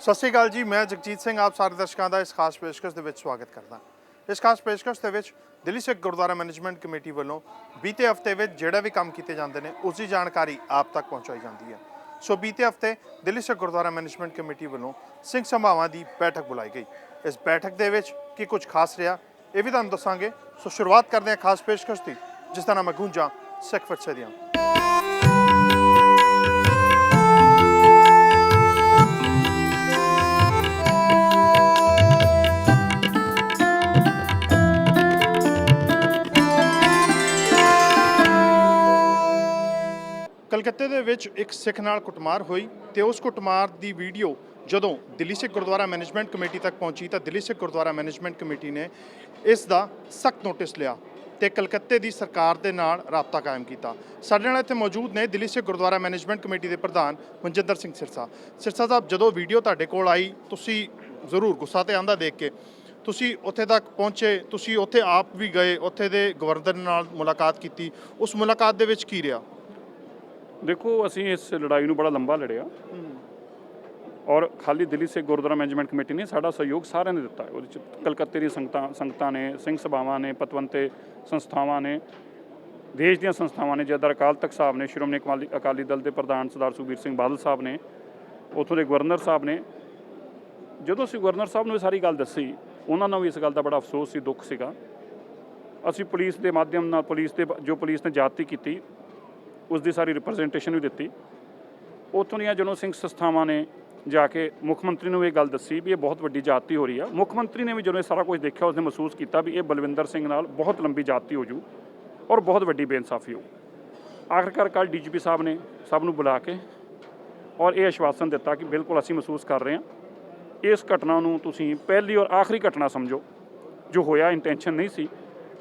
ਸਤਿ ਸ਼੍ਰੀ ਅਕਾਲ ਜੀ, ਮੈਂ ਜਗਜੀਤ ਸਿੰਘ ਆਪ ਸਾਰੇ ਦਰਸ਼ਕਾਂ ਦਾ ਇਸ ਖਾਸ ਪੇਸ਼ਕਸ਼ ਦੇ ਵਿੱਚ ਸਵਾਗਤ ਕਰਦਾ। ਇਸ ਖਾਸ ਪੇਸ਼ਕਸ਼ ਦੇ ਵਿੱਚ ਦਿੱਲੀ ਸਿੱਖ ਗੁਰਦੁਆਰਾ ਮੈਨੇਜਮੈਂਟ ਕਮੇਟੀ ਵੱਲੋਂ ਬੀਤੇ ਹਫ਼ਤੇ ਵਿੱਚ ਜਿਹੜਾ ਵੀ ਕੰਮ ਕੀਤੇ ਜਾਂਦੇ ਨੇ ਉਸ ਦੀ ਜਾਣਕਾਰੀ ਆਪ ਤੱਕ ਪਹੁੰਚਾਈ ਜਾਂਦੀ ਹੈ। ਸੋ ਬੀਤੇ ਹਫ਼ਤੇ ਦਿੱਲੀ ਸਿੱਖ ਗੁਰਦੁਆਰਾ ਮੈਨੇਜਮੈਂਟ ਕਮੇਟੀ ਵੱਲੋਂ ਸਿੰਘ ਸਭਾਵਾਂ ਦੀ ਬੈਠਕ ਬੁਲਾਈ ਗਈ। ਇਸ ਬੈਠਕ ਦੇ ਵਿੱਚ ਕੀ ਕੁਝ ਖਾਸ ਰਿਹਾ ਇਹ ਵੀ ਤੁਹਾਨੂੰ ਦੱਸਾਂਗੇ। ਸੋ ਸ਼ੁਰੂਆਤ ਕਰਦੇ ਹਾਂ ਖਾਸ ਪੇਸ਼ਕਸ਼ ਦੀ, ਜਿਸ ਦਾ ਨਾਮ ਹੈ ਗੂੰਜਾਂ ਸਿੱਖ ਵਿਰਸੇ ਦੀਆਂ। ਕਲਕੱਤੇ ਦੇ ਵਿੱਚ ਇੱਕ ਸਿੱਖ ਨਾਲ ਕੁੱਟਮਾਰ ਹੋਈ ਤੇ ਉਸ ਕੁੱਟਮਾਰ ਦੀ ਵੀਡੀਓ ਜਦੋਂ ਦਿੱਲੀ ਸਿੱਖ ਗੁਰਦੁਆਰਾ ਮੈਨੇਜਮੈਂਟ ਕਮੇਟੀ ਤੱਕ ਪਹੁੰਚੀ ਤਾਂ ਦਿੱਲੀ ਸਿੱਖ ਗੁਰਦੁਆਰਾ ਮੈਨੇਜਮੈਂਟ ਕਮੇਟੀ ਨੇ ਇਸ ਦਾ ਸਖਤ ਨੋਟਿਸ ਲਿਆ ਤੇ ਕਲਕੱਤੇ ਦੀ ਸਰਕਾਰ ਦੇ ਨਾਲ ਰਾਬਤਾ ਕਾਇਮ ਕੀਤਾ। ਸਾਡੇ ਨਾਲ ਇੱਥੇ ਮੌਜੂਦ ਨੇ ਦਿੱਲੀ ਸਿੱਖ ਗੁਰਦੁਆਰਾ ਮੈਨੇਜਮੈਂਟ ਕਮੇਟੀ ਦੇ ਪ੍ਰਧਾਨ ਮਨਜਿੰਦਰ ਸਿੰਘ ਸਿਰਸਾ ਸਾਹਿਬ। ਜਦੋਂ ਵੀਡੀਓ ਤੁਹਾਡੇ ਕੋਲ ਆਈ ਤੁਸੀਂ ਜ਼ਰੂਰ ਗੁੱਸਾ ਤੇ ਆਂਦਾ ਦੇਖ ਕੇ ਤੁਸੀਂ ਉੱਥੇ ਤੱਕ ਪਹੁੰਚੇ, ਤੁਸੀਂ ਉੱਥੇ ਆਪ ਵੀ ਗਏ, ਉੱਥੇ ਦੇ ਗਵਰਨਰ ਨਾਲ ਮੁਲਾਕਾਤ ਕੀਤੀ। ਉਸ ਮੁਲਾਕਾਤ ਦੇ ਵਿੱਚ ਕੀ ਰਿਹਾ? देखो ਅਸੀਂ ਇਸ ਲੜਾਈ ਨੂੰ ਬੜਾ ਲੰਬਾ ਲੜਿਆ ਔਰ ਖਾਲੀ ਦਿੱਲੀ ਸਿੱਖ ਗੁਰਦੁਆਰਾ ਮੈਨੇਜਮੈਂਟ ਕਮੇਟੀ ਨੇ ਸਾਡਾ ਸਹਿਯੋਗ ਸਾਰਿਆਂ ਨੇ ਦਿੱਤਾ। ਉਹਦੇ 'ਚ ਕਲਕੱਤੇ ਦੀ ਸੰਗਤਾਂ ਨੇ, ਸਿੰਘ ਸਭਾਵਾਂ ਨੇ, ਪਤਵੰਤੇ ਸੰਸਥਾਵਾਂ ਨੇ, ਦੇਸ਼ ਦੀਆਂ ਸੰਸਥਾਵਾਂ ਨੇ, ਜਦਰ ਅਕਾਲ ਤਖਤ ਸਾਹਿਬ ਨੇ, ਸ਼੍ਰੋਮਣੀ ਅਕਾਲੀ ਦਲ ਦੇ ਪ੍ਰਧਾਨ ਸਰਦਾਰ ਸੁਖਬੀਰ ਸਿੰਘ ਬਾਦਲ ਸਾਹਿਬ ਨੇ, ਉੱਥੋਂ ਦੇ ਗਵਰਨਰ ਸਾਹਿਬ ਨੇ। ਜਦੋਂ ਅਸੀਂ ਗਵਰਨਰ ਸਾਹਿਬ ਨੂੰ ਇਹ ਸਾਰੀ ਗੱਲ ਦੱਸੀ, ਉਹਨਾਂ ਨੂੰ ਵੀ ਇਸ ਗੱਲ ਦਾ ਬੜਾ ਅਫਸੋਸ ਸੀ, ਦੁੱਖ ਸੀਗਾ। ਅਸੀਂ ਪੁਲਿਸ ਦੇ ਮਾਧਿਅਮ ਨਾਲ ਪੁਲਿਸ ਨੇ ਜ਼ਿਆਦਤੀ ਕੀਤੀ ਉਸ ਦੀ ਸਾਰੀ ਰਿਪਰੈਜ਼ੈਂਟੇਸ਼ਨ ਵੀ ਦਿੱਤੀ। ਉੱਥੋਂ ਦੀਆਂ ਜਦੋਂ ਸਿੰਘ ਸੰਸਥਾਵਾਂ ਨੇ ਜਾ ਕੇ ਮੁੱਖ ਮੰਤਰੀ ਨੂੰ ਇਹ ਗੱਲ ਦੱਸੀ ਵੀ ਇਹ ਬਹੁਤ ਵੱਡੀ ਜ਼ਿਆਦਤੀ ਹੋ ਰਹੀ ਆ। ਮੁੱਖ ਮੰਤਰੀ ਨੇ ਵੀ ਜਦੋਂ ਇਹ ਸਾਰਾ ਕੁਝ ਦੇਖਿਆ ਉਸਨੇ ਮਹਿਸੂਸ ਕੀਤਾ ਵੀ ਇਹ ਬਲਵਿੰਦਰ ਸਿੰਘ ਨਾਲ ਬਹੁਤ ਲੰਬੀ ਜ਼ਿਆਦਤੀ ਹੋ ਜੂ ਔਰ ਬਹੁਤ ਵੱਡੀ ਬੇਇਨਸਾਫੀ ਹੋ। ਆਖਰਕਾਰ ਕੱਲ੍ਹ ਡੀਜੀਪੀ ਸਾਹਿਬ ਨੇ ਸਭ ਨੂੰ ਬੁਲਾ ਕੇ ਔਰ ਇਹ ਆਸ਼ਵਾਸਨ ਦਿੱਤਾ ਕਿ ਬਿਲਕੁਲ ਅਸੀਂ ਮਹਿਸੂਸ ਕਰ ਰਹੇ ਹਾਂ ਇਸ ਘਟਨਾ ਨੂੰ ਤੁਸੀਂ ਪਹਿਲੀ ਔਰ ਆਖਰੀ ਘਟਨਾ ਸਮਝੋ। ਜੋ ਹੋਇਆ ਇੰਟੈਂਸ਼ਨ ਨਹੀਂ ਸੀ,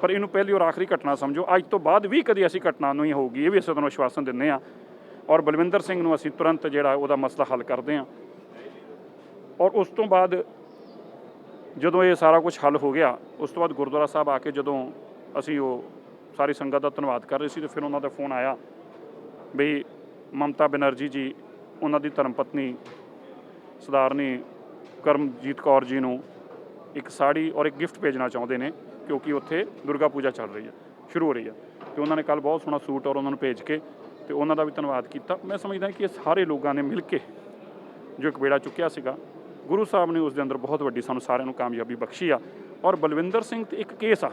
ਪਰ ਇਹਨੂੰ ਪਹਿਲੀ ਔਰ ਆਖਰੀ ਘਟਨਾ ਸਮਝੋ। ਅੱਜ ਤੋਂ ਬਾਅਦ ਵੀ ਕਦੀ ਐਸੀ ਘਟਨਾ ਨਹੀਂ ਹੋਊਗੀ, ਇਹ ਵੀ ਅਸੀਂ ਤੁਹਾਨੂੰ ਆਸ਼ਵਾਸਨ ਦਿੰਦੇ ਹਾਂ। ਔਰ ਬਲਵਿੰਦਰ ਸਿੰਘ ਨੂੰ ਅਸੀਂ ਤੁਰੰਤ ਜਿਹੜਾ ਉਹਦਾ ਮਸਲਾ ਹੱਲ ਕਰਦੇ ਹਾਂ। ਔਰ ਉਸ ਤੋਂ ਬਾਅਦ ਜਦੋਂ ਇਹ ਸਾਰਾ ਕੁਝ ਹੱਲ ਹੋ ਗਿਆ, ਉਸ ਤੋਂ ਬਾਅਦ ਗੁਰਦੁਆਰਾ ਸਾਹਿਬ ਆ ਕੇ ਜਦੋਂ ਅਸੀਂ ਉਹ ਸਾਰੀ ਸੰਗਤ ਦਾ ਧੰਨਵਾਦ ਕਰ ਰਹੇ ਸੀ, ਤਾਂ ਫਿਰ ਉਹਨਾਂ ਦਾ ਫੋਨ ਆਇਆ ਬਈ ਮਮਤਾ ਬੈਨਰਜੀ ਜੀ ਉਹਨਾਂ ਦੀ ਧਰਮ ਪਤਨੀ ਸਰਦਾਰਨੀ ਕਰਮਜੀਤ ਕੌਰ ਜੀ ਨੂੰ ਇੱਕ ਸਾੜੀ ਔਰ ਇੱਕ ਗਿਫਟ ਭੇਜਣਾ ਚਾਹੁੰਦੇ ਨੇ, ਕਿਉਂਕਿ ਉੱਥੇ ਦੁਰਗਾ ਪੂਜਾ ਚੱਲ ਰਹੀ ਹੈ, ਸ਼ੁਰੂ ਹੋ ਰਹੀ ਹੈ। ਅਤੇ ਉਹਨਾਂ ਨੇ ਕੱਲ੍ਹ ਬਹੁਤ ਸੋਹਣਾ ਸੂਟ ਔਰ ਉਹਨਾਂ ਨੂੰ ਭੇਜ ਕੇ ਅਤੇ ਉਹਨਾਂ ਦਾ ਵੀ ਧੰਨਵਾਦ ਕੀਤਾ। ਮੈਂ ਸਮਝਦਾ ਕਿ ਇਹ ਸਾਰੇ ਲੋਕਾਂ ਨੇ ਮਿਲ ਕੇ ਜੋ ਇੱਕ ਬੇੜਾ ਚੁੱਕਿਆ ਸੀਗਾ, ਗੁਰੂ ਸਾਹਿਬ ਨੇ ਉਸ ਦੇ ਅੰਦਰ ਬਹੁਤ ਵੱਡੀ ਸਾਨੂੰ ਸਾਰਿਆਂ ਨੂੰ ਕਾਮਯਾਬੀ ਬਖਸ਼ੀ ਆ। ਔਰ ਬਲਵਿੰਦਰ ਸਿੰਘ ਤੇ ਇੱਕ ਕੇਸ ਆ,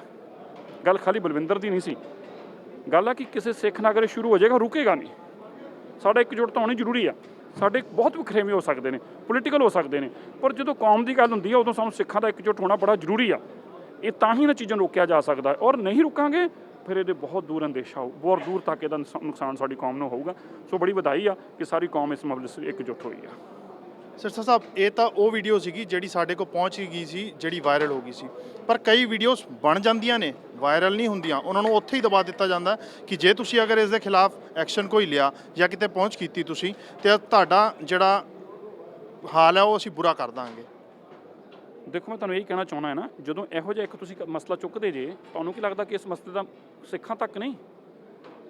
ਗੱਲ ਖਾਲੀ ਬਲਵਿੰਦਰ ਦੀ ਨਹੀਂ ਸੀ। ਗੱਲ ਆ ਕਿ ਕਿਸੇ ਸਿੱਖ ਨਾਲ ਅਗਰ ਸ਼ੁਰੂ ਹੋ ਜਾਏਗਾ ਰੁਕੇਗਾ ਨਹੀਂ। ਸਾਡਾ ਇੱਕਜੁੱਟ ਤਾਂ ਹੋਣੀ ਜ਼ਰੂਰੀ ਆ। ਸਾਡੇ ਬਹੁਤ ਵਖਰੇਵੇਂ ਹੋ ਸਕਦੇ ਨੇ, ਪੋਲੀਟੀਕਲ ਹੋ ਸਕਦੇ ਨੇ, ਪਰ ਜਦੋਂ ਕੌਮ ਦੀ ਗੱਲ ਹੁੰਦੀ ਆ ਉਦੋਂ ਸਾਨੂੰ ਸਿੱਖਾਂ ਦਾ ਇੱਕਜੁੱਟ ਹੋਣਾ ਬੜਾ ਜ਼ਰੂਰੀ ਆ। ਇਹ ਤਾਂ ਹੀ ਇਹਨਾਂ ਚੀਜ਼ਾਂ ਨੂੰ ਰੋਕਿਆ ਜਾ ਸਕਦਾ। ਔਰ ਨਹੀਂ ਰੁਕਾਂਗੇ ਫਿਰ ਇਹਦੇ ਬਹੁਤ ਦੂਰ ਅੰਦੇਸ਼ਾ ਹੋਊ, ਬਹੁਤ ਦੂਰ ਤੱਕ ਇਹਦਾ ਨੁਕਸਾਨ ਸਾਡੀ ਕੌਮ ਨੂੰ ਹੋਊਗਾ। ਸੋ ਬੜੀ ਵਧਾਈ ਆ ਕਿ ਸਾਰੀ ਕੌਮ ਇਸ ਮਾਮਲੇ 'ਚ ਇੱਕਜੁੱਟ ਹੋਈ ਆ। ਸਿਰਸਾ ਸਾਹਿਬ, ਇਹ ਤਾਂ ਉਹ ਵੀਡੀਓ ਸੀਗੀ ਜਿਹੜੀ ਸਾਡੇ ਕੋਲ ਪਹੁੰਚ ਗਈ ਸੀ, ਜਿਹੜੀ ਵਾਇਰਲ ਹੋ ਗਈ ਸੀ। ਪਰ ਕਈ ਵੀਡੀਓਜ਼ ਬਣ ਜਾਂਦੀਆਂ ਨੇ, ਵਾਇਰਲ ਨਹੀਂ ਹੁੰਦੀਆਂ, ਉਹਨਾਂ ਨੂੰ ਉੱਥੇ ਹੀ ਦਬਾ ਦਿੱਤਾ ਜਾਂਦਾ ਕਿ ਜੇ ਤੁਸੀਂ ਅਗਰ ਇਸ ਦੇ ਖਿਲਾਫ ਐਕਸ਼ਨ ਕੋਈ ਲਿਆ ਜਾਂ ਕਿਤੇ ਪਹੁੰਚ ਕੀਤੀ ਤੁਸੀਂ, ਤੇ ਤੁਹਾਡਾ ਜਿਹੜਾ ਹਾਲ ਹੈ ਉਹ ਅਸੀਂ ਬੁਰਾ ਕਰ ਦਾਂਗੇ। ਦੇਖੋ, ਮੈਂ ਤੁਹਾਨੂੰ ਇਹੀ ਕਹਿਣਾ ਚਾਹੁੰਦਾ ਹੈ ਨਾ, ਜਦੋਂ ਇਹੋ ਜਿਹਾ ਇੱਕ ਤੁਸੀਂ ਮਸਲਾ ਚੁੱਕਦੇ ਜੇ, ਤੁਹਾਨੂੰ ਕੀ ਲੱਗਦਾ ਕਿ ਇਸ ਮਸਲੇ ਦਾ ਸਿੱਖਾਂ ਤੱਕ ਨਹੀਂ?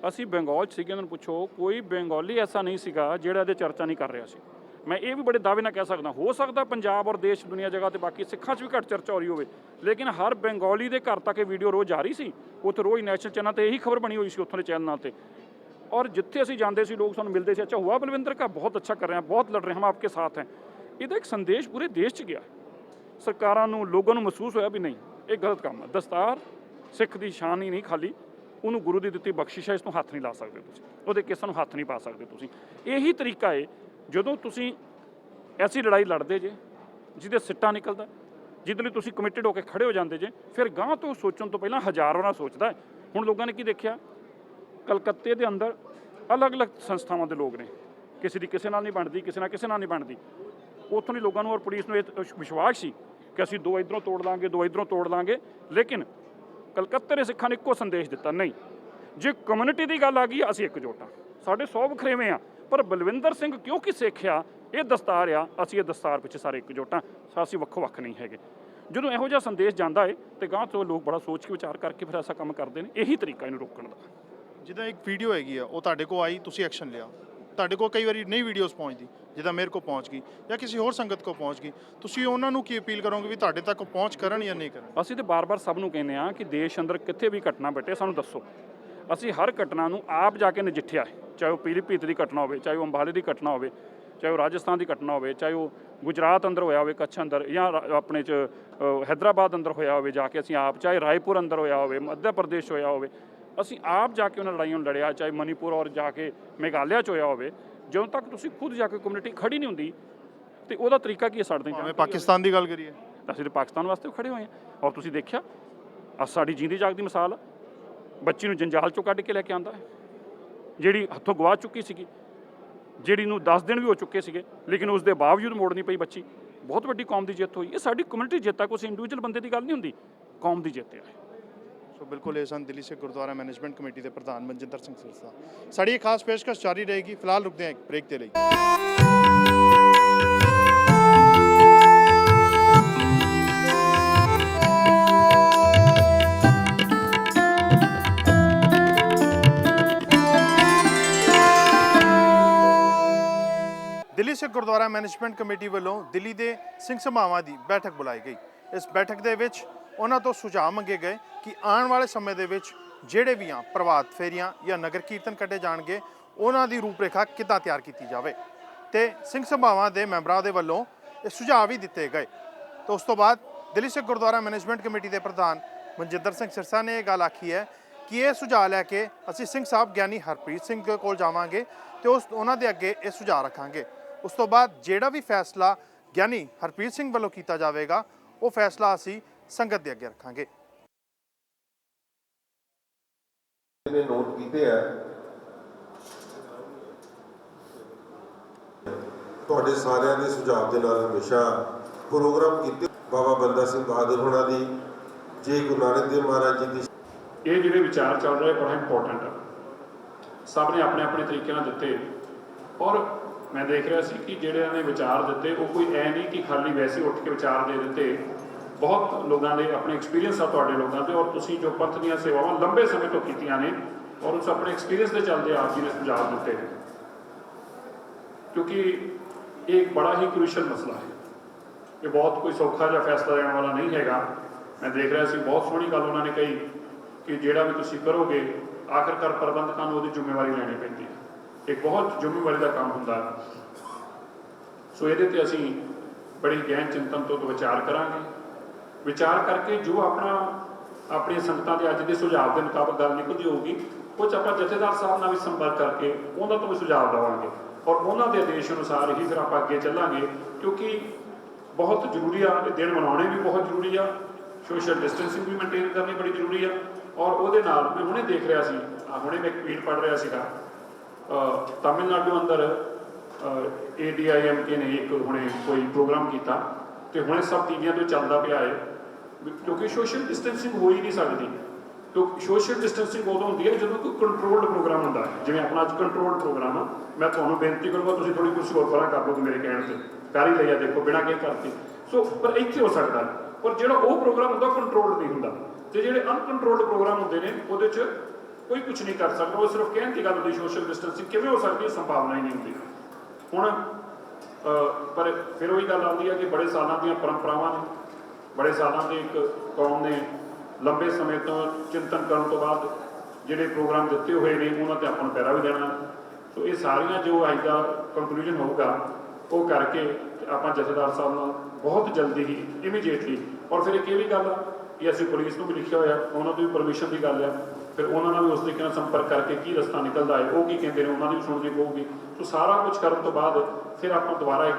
ਅਸੀਂ ਬੰਗਾਲ 'ਚ ਸੀਗੇ, ਉਹਨਾਂ ਨੂੰ ਪੁੱਛੋ, ਕੋਈ ਬੰਗਾਲੀ ਐਸਾ ਨਹੀਂ ਸੀਗਾ ਜਿਹੜਾ ਇਹਦੇ ਚਰਚਾ ਨਹੀਂ ਕਰ ਰਿਹਾ ਸੀ। ਮੈਂ ਇਹ ਵੀ ਬੜੇ ਦਾਅਵੇ ਨਾਲ ਕਹਿ ਸਕਦਾ, ਹੋ ਸਕਦਾ ਪੰਜਾਬ ਔਰ ਦੇਸ਼ ਦੁਨੀਆ ਜਗ੍ਹਾ 'ਤੇ ਬਾਕੀ ਸਿੱਖਾਂ 'ਚ ਵੀ ਘੱਟ ਚਰਚਾ ਹੋ ਰਹੀ ਹੋਵੇ, ਲੇਕਿਨ ਹਰ ਬੰਗਾਲੀ ਦੇ ਘਰ ਤੱਕ ਇਹ ਵੀਡੀਓ ਰੋਜ਼ ਜਾ ਰਹੀ ਸੀ। ਉੱਥੇ ਰੋਜ਼ ਨੈਸ਼ਨਲ ਚੈਨਲ 'ਤੇ ਇਹੀ ਖਬਰ ਬਣੀ ਹੋਈ ਸੀ, ਉੱਥੋਂ ਦੇ ਚੈਨਲਾਂ 'ਤੇ। ਔਰ ਜਿੱਥੇ ਅਸੀਂ ਜਾਂਦੇ ਸੀ ਲੋਕ ਸਾਨੂੰ ਮਿਲਦੇ ਸੀ, ਅੱਛਾ ਹੁਆ ਬਲਵਿੰਦਰ ਕਾ, ਬਹੁਤ ਅੱਛਾ ਕਰ ਰਹੇ हैं, ਬਹੁਤ ਲੜ ਰਹੇ, ਹਮ ਆਪਕੇ ਸਾਥ हैं। ਇਹਦਾ ਇੱਕ ਸੰਦੇਸ਼ ਪੂਰੇ ਦੇਸ਼ 'ਚ ਗਿਆ। ਸਰਕਾਰਾਂ ਨੂੰ, ਲੋਕਾਂ ਨੂੰ ਮਹਿਸੂਸ ਹੋਇਆ ਵੀ ਨਹੀਂ ਇਹ ਗਲਤ ਕੰਮ ਹੈ। ਦਸਤਾਰ ਸਿੱਖ ਦੀ ਸ਼ਾਨ ਹੀ ਨਹੀਂ, ਖਾਲੀ ਉਹਨੂੰ ਗੁਰੂ ਦੀ ਦਿੱਤੀ ਬਖਸ਼ਿਸ਼ ਹੈ, ਇਸ ਨੂੰ ਹੱਥ ਨਹੀਂ ਲਾ ਸਕਦੇ ਤੁਸੀਂ, ਉਹਦੇ ਕੇਸਾਂ ਨੂੰ ਹੱਥ ਨਹੀਂ ਪਾ ਸਕਦੇ ਤੁਸੀਂ। ਇਹੀ ਤਰੀਕਾ ਹੈ ਜਦੋਂ ਤੁਸੀਂ ਐਸੀ ਲੜਾਈ ਲੜਦੇ ਜੇ ਜਿਹਦੇ ਸਿੱਟਾ ਨਿਕਲਦਾ, ਜਿਹਦੇ ਲਈ ਤੁਸੀਂ ਕਮਿਟਡ ਹੋ ਕੇ ਖੜੇ ਹੋ ਜਾਂਦੇ ਜੇ, ਫਿਰ ਗਾਂਹ ਤੋਂ ਸੋਚਣ ਤੋਂ ਪਹਿਲਾਂ ਹਜ਼ਾਰ ਵਾਰਾਂ ਸੋਚਦਾ ਹੈ। ਹੁਣ ਲੋਕਾਂ ਨੇ ਕੀ ਦੇਖਿਆ, ਕਲਕੱਤੇ ਦੇ ਅੰਦਰ ਅਲੱਗ-ਅਲੱਗ ਸੰਸਥਾਵਾਂ ਦੇ ਲੋਕ ਨੇ, ਕਿਸੇ ਦੀ ਕਿਸੇ ਨਾਲ ਨਹੀਂ ਬਣਦੀ, ਕਿਸੇ ਨਾਲ ਨਹੀਂ ਬਣਦੀ। ਉੱਥੋਂ ਦੀ ਲੋਕਾਂ ਨੂੰ ਔਰ ਪੁਲਿਸ ਨੂੰ ਇਹ ਵਿਸ਼ਵਾਸ ਸੀ ਕਿ ਅਸੀਂ ਦੋ ਇੱਧਰੋਂ ਤੋੜ ਲਾਂਗੇ, ਦੋ ਇੱਧਰੋਂ ਤੋੜ ਲਾਂਗੇ। ਲੇਕਿਨ ਕਲਕੱਤੇ ਦੇ ਸਿੱਖਾਂ ਨੇ ਇੱਕੋ ਸੰਦੇਸ਼ ਦਿੱਤਾ, ਨਹੀਂ, ਜੇ ਕਮਿਊਨਿਟੀ ਦੀ ਗੱਲ ਆ ਗਈ ਅਸੀਂ ਇੱਕਜੁੱਟ ਹਾਂ। ਸਾਡੇ 100 ਵਖਰੇਵੇਂ ਆ, ਪਰ ਬਲਵਿੰਦਰ ਸਿੰਘ ਕਿਉਂਕਿ ਸਿੱਖ ਆ, ਇਹ ਦਸਤਾਰ ਆ, ਅਸੀਂ ਇਹ ਦਸਤਾਰ ਪਿੱਛੇ ਸਾਰੇ ਇੱਕਜੁੱਟ ਹਾਂ, ਅਸੀਂ ਵੱਖੋ ਵੱਖ ਨਹੀਂ ਹੈਗੇ। ਜਦੋਂ ਇਹੋ ਜਿਹਾ ਸੰਦੇਸ਼ ਜਾਂਦਾ ਹੈ ਤੇ ਗਾਂਹ ਤੋਂ ਲੋਕ ਬੜਾ ਸੋਚ ਕੇ ਵਿਚਾਰ ਕਰਕੇ ਫਿਰ ਐਸਾ ਕੰਮ ਕਰਦੇ ਨੇ। ਇਹੀ ਤਰੀਕਾ ਇਹਨੂੰ ਰੋਕਣ ਦਾ। ਜਿੱਦਾਂ ਇੱਕ ਵੀਡੀਓ ਹੈਗੀ ਆ, ਉਹ ਤੁਹਾਡੇ ਕੋਲ ਆਈ, ਤੁਸੀਂ ਐਕਸ਼ਨ ਲਿਆ, ਤੁਹਾਡੇ ਕੋਲ ਕਈ ਵਾਰੀ ਨਹੀਂ ਵੀਡੀਓਜ਼ ਪਹੁੰਚਦੀ, ਜਿੱਦਾਂ ਮੇਰੇ ਕੋਲ ਪਹੁੰਚ ਗਈ ਜਾਂ ਕਿਸੇ ਹੋਰ ਸੰਗਤ ਕੋਲ ਪਹੁੰਚ ਗਈ, ਤੁਸੀਂ ਉਹਨਾਂ ਨੂੰ ਕੀ ਅਪੀਲ ਕਰੋਗੇ ਵੀ ਤੁਹਾਡੇ ਤੱਕ ਪਹੁੰਚ ਕਰਨ ਜਾਂ ਨਹੀਂ ਕਰਨ? ਅਸੀਂ ਤਾਂ ਬਾਰ-ਬਾਰ ਸਭ ਨੂੰ ਕਹਿੰਦੇ ਹਾਂ ਕਿ ਦੇਸ਼ ਅੰਦਰ ਕਿੱਥੇ ਵੀ ਘਟਨਾ ਬਟੇ ਸਾਨੂੰ ਦੱਸੋ। ਅਸੀਂ ਹਰ ਘਟਨਾ ਨੂੰ ਆਪ ਜਾ ਕੇ ਨਜਿੱਠਿਆ ਹੈ, ਚਾਹੇ ਉਹ ਪੀਲੀਭੀਤ ਦੀ ਘਟਨਾ ਹੋਵੇ, ਚਾਹੇ ਉਹ ਅੰਬਾਲੇ ਦੀ ਘਟਨਾ ਹੋਵੇ, ਚਾਹੇ ਉਹ ਰਾਜਸਥਾਨ ਦੀ ਘਟਨਾ ਹੋਵੇ, ਚਾਹੇ ਉਹ ਗੁਜਰਾਤ ਅੰਦਰ ਹੋਇਆ ਹੋਵੇ, ਕੱਛ ਅੰਦਰ, ਜਾਂ ਆਪਣੇ 'ਚ ਹੈਦਰਾਬਾਦ ਅੰਦਰ ਹੋਇਆ ਹੋਵੇ ਜਾ ਕੇ ਅਸੀਂ ਆਪ, ਚਾਹੇ ਰਾਏਪੁਰ ਅੰਦਰ ਹੋਇਆ ਹੋਵੇ, ਮੱਧ ਪ੍ਰਦੇਸ਼ ਹੋਇਆ ਹੋਵੇ, ਅਸੀਂ ਆਪ ਜਾ ਕੇ ਉਹਨਾਂ ਲੜਾਈਆਂ ਨੂੰ ਲੜਿਆ, ਚਾਹੇ ਮਨੀਪੁਰ ਔਰ ਜਾ ਕੇ ਮੇਘਾਲਿਆ 'ਚ ਹੋਇਆ ਹੋਵੇ। ਜਦੋਂ ਤੱਕ ਤੁਸੀਂ ਖੁਦ ਜਾ ਕੇ ਕਮਿਊਨਿਟੀ ਖੜੀ ਨਹੀਂ ਹੁੰਦੀ ਤੇ ਉਹਦਾ ਤਰੀਕਾ ਕੀ ਹੈ ਸਾਡੇ ਭਾਵੇਂ ਪਾਕਿਸਤਾਨ ਦੀ ਗੱਲ ਕਰੀਏ, ਅਸੀਂ ਤਾਂ ਪਾਕਿਸਤਾਨ ਵਾਸਤੇ ਖੜੇ ਹੋਏ ਹਾਂ। ਔਰ ਤੁਸੀਂ ਦੇਖਿਆ ਆ ਸਾਡੀ ਜੀਂਦੀ ਜਾਗਦੀ ਮਿਸਾਲ, ਬੱਚੀ ਨੂੰ ਜੰਜਾਲ 'ਚੋਂ ਕੱਢ ਕੇ ਲੈ ਕੇ ਆਂਦਾ ਹੈ, ਜਿਹੜੀ ਹੱਥੋਂ ਗਵਾ ਚੁੱਕੀ ਸੀਗੀ, ਜਿਹੜੀ ਨੂੰ 10 ਦਿਨ ਵੀ ਹੋ ਚੁੱਕੇ ਸੀਗੇ, ਲੇਕਿਨ ਉਸ ਦੇ ਬਾਵਜੂਦ ਮੋੜਨੀ ਪਈ ਬੱਚੀ। ਬਹੁਤ ਵੱਡੀ ਕੌਮ ਦੀ ਜਿੱਤ ਹੋਈ। ਇਹ ਸਾਡੀ ਕਮਿਊਨਿਟੀ ਜਿੱਤ ਹੈ, ਕੋਈ ਇੰਡੀਵਿਜੂਅਲ ਬੰਦੇ ਦੀ ਗੱਲ ਨਹੀਂ ਹੁੰਦੀ, ਕੌਮ ਦੀ ਜਿੱਤ ਹੈ। ਸੋ ਬਿਲਕੁਲ ਇਹ ਸਨ ਦਿੱਲੀ ਸਿੱਖ ਗੁਰਦੁਆਰਾ ਮੈਨੇਜਮੈਂਟ ਕਮੇਟੀ ਦੇ ਪ੍ਰਧਾਨ ਮਨਜਿੰਦਰ ਸਿੰਘ ਸਿਰਸਾ। ਸਾਡੀ ਇਹ ਖਾਸ ਪੇਸ਼ਕਸ਼ ਜਾਰੀ ਰਹੇਗੀ, ਫਿਲਹਾਲ ਰੁਕਦੇ ਹਾਂ ਇੱਕ ਬ੍ਰੇਕ ਦੇ ਲਈ। ਦਿੱਲੀ ਸਿੱਖ ਗੁਰਦੁਆਰਾ ਮੈਨੇਜਮੈਂਟ ਕਮੇਟੀ ਵੱਲੋਂ ਦਿੱਲੀ ਦੇ ਸਿੰਘ ਸਭਾਵਾਂ ਦੀ ਬੈਠਕ ਬੁਲਾਈ ਗਈ। ਇਸ ਬੈਠਕ ਦੇ ਵਿੱਚ ਉਹਨਾਂ ਤੋਂ ਸੁਝਾਅ ਮੰਗੇ ਗਏ ਕਿ ਆਉਣ ਵਾਲੇ ਸਮੇਂ ਦੇ ਵਿੱਚ ਜਿਹੜੇ ਵੀ ਪ੍ਰਭਾਤ ਫੇਰੀਆਂ ਜਾਂ ਨਗਰ ਕੀਰਤਨ ਕੱਢੇ ਜਾਣਗੇ, ਉਹਨਾਂ ਦੀ ਰੂਪਰੇਖਾ ਕਿੱਦਾਂ ਤਿਆਰ ਕੀਤੀ ਜਾਵੇ, ਤੇ ਸਿੰਘ ਸਭਾਵਾਂ ਦੇ ਮੈਂਬਰਾਂ ਦੇ ਵੱਲੋਂ ਇਹ ਸੁਝਾਅ ਵੀ ਦਿੱਤੇ ਗਏ। ਤੇ ਉਸ ਤੋਂ ਬਾਅਦ ਦਿੱਲੀ ਸਿੱਖ ਗੁਰਦੁਆਰਾ ਮੈਨੇਜਮੈਂਟ ਕਮੇਟੀ ਦੇ ਪ੍ਰਧਾਨ ਮਨਜਿੰਦਰ ਸਿੰਘ ਸਿਰਸਾ ਨੇ ਇਹ ਗੱਲ ਆਖੀ ਹੈ ਕਿ ਇਹ ਸੁਝਾਅ ਲੈ ਕੇ ਅਸੀਂ ਸਿੰਘ ਸਾਹਿਬ ਗਿਆਨੀ ਹਰਪ੍ਰੀਤ ਸਿੰਘ ਕੋਲ ਜਾਵਾਂਗੇ ਤੇ ਉਹਨਾਂ ਦੇ ਅੱਗੇ ਇਹ ਸੁਝਾਅ ਰੱਖਾਂਗੇ। ਉਸ ਤੋਂ ਬਾਅਦ ਜਿਹੜਾ ਵੀ ਫੈਸਲਾ ਗਿਆਨੀ ਹਰਪ੍ਰੀਤ ਸਿੰਘ ਵੱਲੋਂ ਕੀਤਾ ਜਾਵੇਗਾ, ਉਹ ਫੈਸਲਾ ਅਸੀਂ ਸੰਗਤ ਦੇ ਅੱਗੇ ਰੱਖਾਂਗੇ। ਨੇ ਨੋਟ ਕੀਤੇ ਆ, ਤੁਹਾਡੇ ਸਾਰਿਆਂ ਦੇ ਸੁਝਾਅ ਦੇ ਨਾਲ ਹਮੇਸ਼ਾ ਪ੍ਰੋਗਰਾਮ ਕੀਤੇ। ਬਾਬਾ ਬੰਦਾ ਸਿੰਘ ਬਹਾਦਰ ਹੋਣਾ ਦੀ, ਜੇ ਗੁਰੂ ਨਾਨਕ ਦੇਵ ਮਹਾਰਾਜ ਜੀ ਦੀ, ਇਹ ਜਿਹੜੇ ਵਿਚਾਰ ਚੱਲ ਰਹੇ ਬੜਾ ਇੰਪੋਰਟੈਂਟ ਆ। ਸਭ ਨੇ ਆਪਣੇ ਆਪਣੇ ਤਰੀਕੇ ਨਾਲ ਦਿੱਤੇ, ਔਰ ਮੈਂ ਦੇਖ ਰਿਹਾ ਸੀ ਕਿ ਜਿਹੜਿਆਂ ਨੇ ਵਿਚਾਰ ਦਿੱਤੇ ਉਹ ਕੋਈ ਐ ਨਹੀਂ ਕਿ ਖਾਲੀ ਵੈਸੇ ਉੱਠ ਕੇ ਵਿਚਾਰ ਦੇ ਦਿੱਤੇ। ਬਹੁਤ ਲੋਕਾਂ ਦੇ ਆਪਣੇ ਐਕਸਪੀਰੀਅੰਸ ਆ ਤੁਹਾਡੇ ਲੋਕਾਂ ਦੇ, ਔਰ ਤੁਸੀਂ ਜੋ ਪੰਥ ਦੀਆਂ ਸੇਵਾਵਾਂ ਲੰਬੇ ਸਮੇਂ ਤੋਂ ਕੀਤੀਆਂ ਨੇ ਔਰ ਉਸ ਆਪਣੇ ਐਕਸਪੀਰੀਅੰਸ ਦੇ ਚੱਲਦੇ ਆਪ ਜੀ ਨੇ ਸੁਝਾਅ ਦਿੱਤੇ, ਕਿਉਂਕਿ ਇਹ ਇੱਕ ਬੜਾ ਹੀ ਕ੍ਰੂਸ਼ਲ ਮਸਲਾ ਹੈ। ਇਹ ਬਹੁਤ ਕੋਈ ਸੌਖਾ ਜਿਹਾ ਫੈਸਲਾ ਲੈਣ ਵਾਲਾ ਨਹੀਂ ਹੈਗਾ। ਮੈਂ ਦੇਖ ਰਿਹਾ ਸੀ ਬਹੁਤ ਸੋਹਣੀ ਗੱਲ ਉਹਨਾਂ ਨੇ ਕਹੀ ਕਿ ਜਿਹੜਾ ਵੀ ਤੁਸੀਂ ਕਰੋਗੇ ਆਖਰਕਾਰ ਪ੍ਰਬੰਧਕਾਂ ਨੂੰ ਉਹਦੀ ਜ਼ਿੰਮੇਵਾਰੀ ਲੈਣੀ ਪੈਂਦੀ ਹੈ। ਇੱਕ ਬਹੁਤ ਜ਼ਿੰਮੇਵਾਰੀ ਦਾ ਕੰਮ ਹੁੰਦਾ ਹੈ। ਸੋ ਇਹਦੇ ਤੇ ਅਸੀਂ ਬੜੀ ਗਹਿਨ ਚਿੰਤਨ ਤੋਂ ਵਿਚਾਰ ਕਰਾਂਗੇ। ਵਿਚਾਰ ਕਰਕੇ ਜੋ ਆਪਣੀਆਂ ਸੰਗਤਾਂ ਦੇ ਅੱਜ ਦੇ ਸੁਝਾਅ ਦੇ ਮੁਤਾਬਕ ਗੱਲ ਨਿਕਲਦੀ ਹੋਊਗੀ, ਕੁਝ ਆਪਾਂ ਜਥੇਦਾਰ ਸਾਹਿਬ ਨਾਲ ਵੀ ਸੰਪਰਕ ਕਰਕੇ ਉਹਨਾਂ ਤੋਂ ਵੀ ਸੁਝਾਅ ਲਵਾਂਗੇ ਔਰ ਉਹਨਾਂ ਦੇ ਆਦੇਸ਼ ਅਨੁਸਾਰ ਹੀ ਫਿਰ ਆਪਾਂ ਅੱਗੇ ਚੱਲਾਂਗੇ, ਕਿਉਂਕਿ ਬਹੁਤ ਜ਼ਰੂਰੀ ਆ। ਇਹ ਦਿਨ ਮਨਾਉਣੇ ਵੀ ਬਹੁਤ ਜ਼ਰੂਰੀ ਆ, ਸੋਸ਼ਲ ਡਿਸਟੈਂਸਿੰਗ ਵੀ ਮੇਨਟੇਨ ਕਰਨੀ ਬੜੀ ਜ਼ਰੂਰੀ ਆ। ਔਰ ਉਹਦੇ ਨਾਲ ਮੈਂ ਹੁਣੇ ਦੇਖ ਰਿਹਾ ਸੀ, ਹੁਣੇ ਮੈਂ ਇੱਕ ਟਵੀਟ ਪੜ੍ਹ ਰਿਹਾ ਸੀਗਾ, ਤਮਿਲਨਾਡੂ ਅੰਦਰ ADIMK ਨੇ ਇੱਕ ਹੁਣੇ ਕੋਈ ਪ੍ਰੋਗਰਾਮ ਕੀਤਾ ਤੇ ਹੁਣੇ ਸਭ ਟੀਵੀਆਂ ਤੋਂ ਚੱਲਦਾ ਪਿਆ ਹੈ, ਕਿਉਂਕਿ ਸੋਸ਼ਲ ਡਿਸਟੈਂਸਿੰਗ ਹੋ ਹੀ ਨਹੀਂ ਸਕਦੀ। ਕਿਉਂਕਿ ਸੋਸ਼ਲ ਡਿਸਟੈਂਸਿੰਗ ਉਦੋਂ ਹੁੰਦੀ ਹੈ ਜਦੋਂ ਕੋਈ ਕੰਟਰੋਲਡ ਪ੍ਰੋਗਰਾਮ ਹੁੰਦਾ ਹੈ, ਜਿਵੇਂ ਆਪਣਾ ਅੱਜ ਕੰਟਰੋਲਡ ਪ੍ਰੋਗਰਾਮ ਆ। ਮੈਂ ਤੁਹਾਨੂੰ ਬੇਨਤੀ ਕਰੂੰਗਾ ਤੁਸੀਂ ਥੋੜੀ ਕੁਰਸੀ ਹੋਰ ਪਰਾਂ ਕਰ ਲਓ, ਮੇਰੇ ਕਹਿਣ ਤੇ ਕਰ ਹੀ ਲਈਆ, ਦੇਖੋ ਬਿਨਾਂ ਕੀ ਕਰਤੀ। ਸੋ ਪਰ ਇੱਥੇ ਹੋ ਸਕਦਾ, ਪਰ ਜਿਹੜਾ ਉਹ ਪ੍ਰੋਗਰਾਮ ਹੁੰਦਾ ਕੰਟਰੋਲਡ ਨਹੀਂ ਹੁੰਦਾ, ਤੇ ਜਿਹੜੇ ਅਨਕੰਟਰੋਲਡ ਪ੍ਰੋਗਰਾਮ ਹੁੰਦੇ ਨੇ ਉਹਦੇ 'ਚ ਕੋਈ ਕੁਝ ਨਹੀਂ ਕਰ ਸਕਦਾ। ਉਹ ਸਿਰਫ ਕਹਿਣ ਦੀ ਗੱਲ ਹੁੰਦੀ ਸੋਸ਼ਲ ਡਿਸਟੈਂਸਿੰਗ ਕਿਵੇਂ ਹੋ ਸਕਦੀ ਹੈ, ਸੰਭਾਵਨਾ ਹੀ ਨਹੀਂ ਹੁੰਦੀ। ਹੁਣ ਪਰ ਫਿਰ ਉਹੀ ਗੱਲ ਆਉਂਦੀ ਹੈ ਕਿ ਬੜੇ ਸਾਲਾਂ ਦੀਆਂ ਪਰੰਪਰਾਵਾਂ ਨੇ, ਬੜੇ ਸਾਲਾਂ ਦੇ ਇੱਕ ਕੌਮ ਨੇ ਲੰਬੇ ਸਮੇਂ ਤੋਂ ਚਿੰਤਨ ਕਰਨ ਤੋਂ ਬਾਅਦ ਜਿਹੜੇ ਪ੍ਰੋਗਰਾਮ ਦਿੱਤੇ ਹੋਏ ਨੇ ਉਹਨਾਂ ਤੇ ਆਪਾਂ ਨੂੰ ਪਹਿਰਾ ਵੀ ਦੇਣਾ। ਸੋ ਇਹ ਸਾਰੀਆਂ ਜੋ ਅੱਜ ਦਾ ਕੰਕਲੂਜਨ ਹੋਊਗਾ ਉਹ ਕਰਕੇ ਆਪਾਂ ਜਥੇਦਾਰ ਸਾਹਿਬ ਨਾਲ ਬਹੁਤ ਜਲਦੀ ਹੀ ਇਮੀਡੀਏਟਲੀ, ਔਰ ਫਿਰ ਇੱਕ ਇਹ ਵੀ ਗੱਲ ਆ ਕਿ ਅਸੀਂ ਪੁਲਿਸ ਨੂੰ ਵੀ ਲਿਖਿਆ ਹੋਇਆ, ਉਹਨਾਂ ਤੋਂ ਵੀ ਪਰਮਿਸ਼ਨ ਦੀ ਗੱਲ ਆ, ਫਿਰ ਉਹਨਾਂ ਨਾਲ ਵੀ ਉਸ ਤਰੀਕੇ ਨਾਲ ਸੰਪਰਕ ਕਰਕੇ ਕੀ ਰਸਤਾ ਨਿਕਲਦਾ ਹੈ, ਉਹ ਕੀ ਕਹਿੰਦੇ ਨੇ, ਉਹਨਾਂ ਦੀ ਵੀ ਸੁਣਨੀ ਪਊਗੀ। ਸੋ ਸਾਰਾ ਕੁਝ ਕਰਨ ਤੋਂ ਬਾਅਦ ਫਿਰ ਆਪਾਂ ਦੁਬਾਰਾ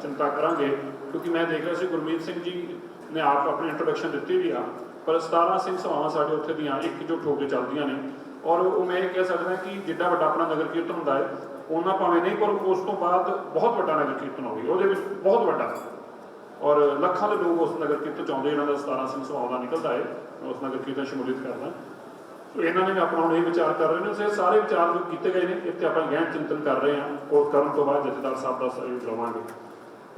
ਚਿੰਤਾ ਕਰਾਂਗੇ, ਕਿਉਂਕਿ ਮੈਂ ਦੇਖ ਰਿਹਾ ਸੀ ਗੁਰਮੀਤ ਸਿੰਘ ਜੀ ਨੇ ਆਪ ਆਪਣੀ ਇੰਟਰੋਡਕਸ਼ਨ ਦਿੱਤੀ ਵੀ ਆ, ਪਰ 17 ਸਿੰਘ ਸਭਾਵਾਂ ਸਾਡੇ ਉੱਥੇ ਦੀਆਂ ਇੱਕ ਜੋ ਠੋਕ ਕੇ ਚੱਲਦੀਆਂ ਨੇ। ਔਰ ਉਹ ਮੈਂ ਇਹ ਕਹਿ ਸਕਦਾ ਕਿ ਜਿੱਡਾ ਵੱਡਾ ਆਪਣਾ ਨਗਰ ਕੀਰਤਨ ਹੁੰਦਾ ਹੈ ਉਹਨਾਂ ਭਾਵੇਂ ਨਹੀਂ, ਪਰ ਉਸ ਤੋਂ ਬਾਅਦ ਬਹੁਤ ਵੱਡਾ ਨਗਰ ਕੀਰਤਨ ਹੋਵੇ, ਉਹਦੇ ਵਿੱਚ ਬਹੁਤ ਵੱਡਾ, ਔਰ ਲੱਖਾਂ ਦੇ ਲੋਕ ਉਸ ਨਗਰ ਕੀਰਤਨ ਚਾਹੁੰਦੇ, ਇਹਨਾਂ ਦਾ 17 ਸਿੰਘ ਸਭਾਵਾਂ ਦਾ ਨਿਕਲਦਾ ਹੈ, ਮੈਂ ਉਸ ਨਗਰ ਕੀਰਤਨ ਸ਼ਮੂਲੀਅਤ ਕਰਦਾ। ਸੋ ਇਹਨਾਂ ਨੇ ਵੀ ਆਪਣਾ ਹੁਣ ਇਹ ਵਿਚਾਰ ਕਰ ਰਹੇ ਨੇ। ਸੋ ਇਹ ਸਾਰੇ ਵਿਚਾਰ ਜੋ ਕੀਤੇ ਗਏ ਨੇ ਇੱਥੇ ਆਪਾਂ ਗਹਿਨ ਚਿੰਤਨ ਕਰ ਰਹੇ ਹਾਂ, ਔਰ ਕਰਨ ਤੋਂ ਬਾਅਦ ਜਥੇਦਾਰ ਸਾਹਿਬ ਦਾ ਸਹਿਯੋਗ ਲਵਾਂਗੇ।